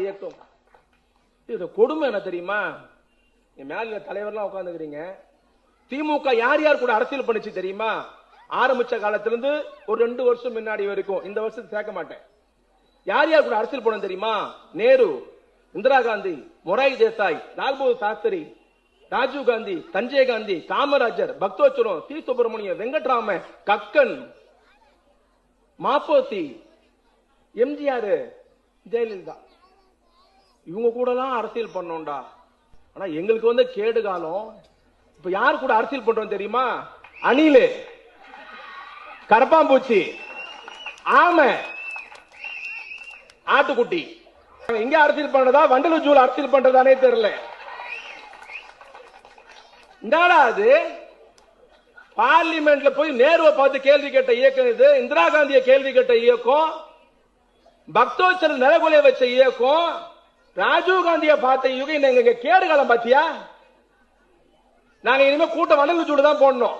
இயக்கம். இது கொடுமை என்ன தெரியுமா? மேல தலைவர்லாம் உட்கார்ந்துக்கிறீங்க. திமுக யார் யார் கூட அரசியல் பண்ணிச்சு தெரியுமா? ஆரம்பிச்ச காலத்திலிருந்து ஒரு 2 வருஷம் முன்னாடி வரைக்கும், இந்த வருஷத்துக்கு சேர்க்க மாட்டேன். யார் யார் கூட அரசியல் பண்ண தெரியுமா? நேரு, இந்திரா காந்தி, மொராய் தேசாய், லால் பகதூர் சாஸ்திரி, ராஜீவ் காந்தி, சஞ்சய் காந்தி, காமராஜர், பக்தோச்சரம், சி சுப்பிரமணியம், வெங்கட்ராமன், கக்கன், மாப்போசி, எம்ஜிஆர், ஜெயலலிதா, இவங்க கூட எல்லாம் அரசியல் பண்ணோம்டா. ஆனா எங்களுக்கு வந்து கேடு காலம். இப்ப யார் கூட அரசியல் பண்றோம் தெரியுமா? அணிலு, கரப்பாம்பூச்சி, ஆமை, ஆட்டுக்குட்டி. எங்க அரசியல் பண்றதா, வண்டலூர் ஜூல அரசியல் பண்றதானே தெரியல. என்னடா அது? பார்லிமெண்ட்ல போய் நேருவை பார்த்து கேள்வி கேட்ட இயக்கம் இது. இந்திரா காந்தியை கேள்வி கேட்ட இயக்கம், பக்தோச்சல் நிலகுலைய வச்ச இயக்கம், ராஜீவ் காந்தியை பார்த்த யுகம். கேடு காலம் பாத்தியா? நாங்க இனிமே கூட்டம் வண்டலூர் ஜூல தான் போடணும்.